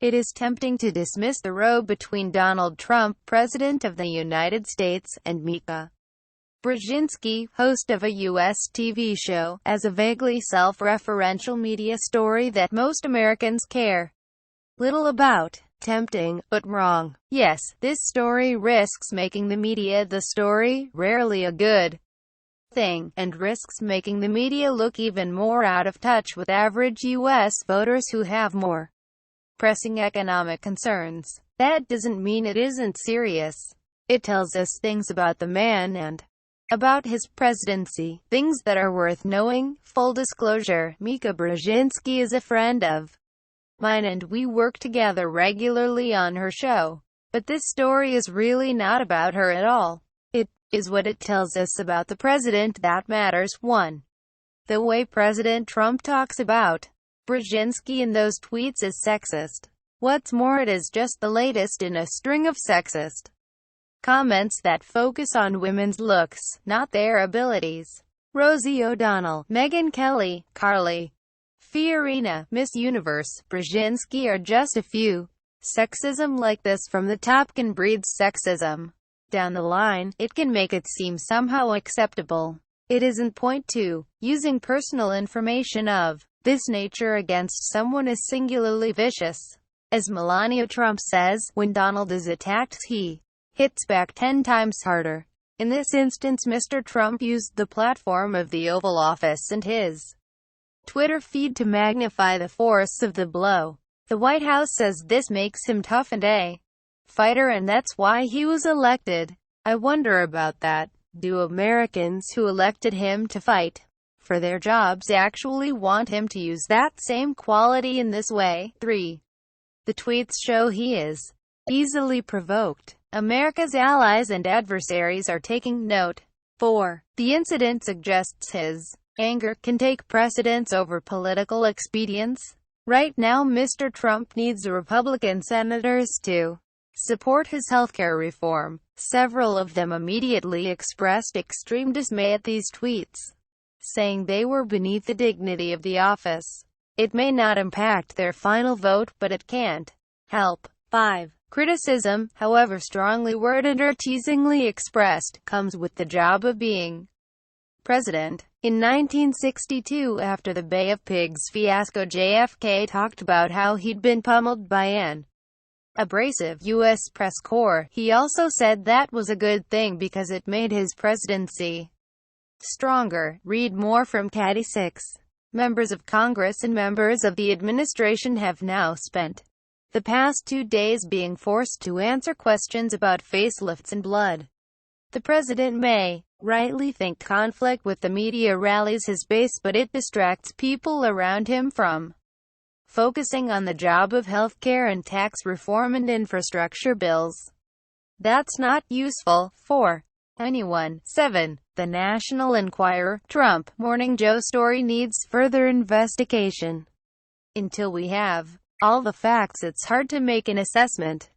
It is tempting to dismiss the row between Donald Trump, President of the United States, and Mika Brzezinski, host of a U.S. TV show, as a vaguely self-referential media story that most Americans care little about. Tempting, but wrong. Yes, this story risks making the media the story, rarely a good thing, and risks making the media look even more out of touch with average U.S. voters who have more pressing economic concerns. That doesn't mean it isn't serious. It tells us things about the man and about his presidency, things that are worth knowing. Full disclosure, Mika Brzezinski is a friend of mine and we work together regularly on her show. But this story is really not about her at all. It is what it tells us about the president that matters. 1. The way President Trump talks about Brzezinski in those tweets is sexist. What's more, it is just the latest in a string of sexist comments that focus on women's looks, not their abilities. Rosie O'Donnell, Megyn Kelly, Carly Fiorina, Miss Universe, Brzezinski are just a few. Sexism like this from the top can breed sexism down the line. It can make it seem somehow acceptable. It isn't. Point 2. Using personal information of this nature against someone is singularly vicious. As Melania Trump says, when Donald is attacked, he hits back 10 times harder. In this instance, Mr. Trump used the platform of the Oval Office and his Twitter feed to magnify the force of the blow. The White House says this makes him tough and a fighter, and that's why he was elected. I wonder about that. Do Americans who elected him to fight for their jobs actually want him to use that same quality in this way? 3. The tweets show he is easily provoked. America's allies and adversaries are taking note. 4. The incident suggests his anger can take precedence over political expedience. Right now, Mr. Trump needs the Republican senators to support his healthcare reform. Several of them immediately expressed extreme dismay at these tweets, saying they were beneath the dignity of the office. It may not impact their final vote, but it can't help. 5. Criticism, however strongly worded or teasingly expressed, comes with the job of being president. In 1962, after the Bay of Pigs fiasco, JFK talked about how he'd been pummeled by an abrasive U.S. press corps. He also said that was a good thing because it made his presidency stronger. Read more from Caddy 6. Members of Congress and members of the administration have now spent the past 2 days being forced to answer questions about facelifts and blood. The president may rightly think conflict with the media rallies his base, but it distracts people around him from focusing on the job of healthcare and tax reform and infrastructure bills. That's not useful for anyone. 7. The National Enquirer, Trump Morning Joe story needs further investigation. Until we have all the facts, it's hard to make an assessment.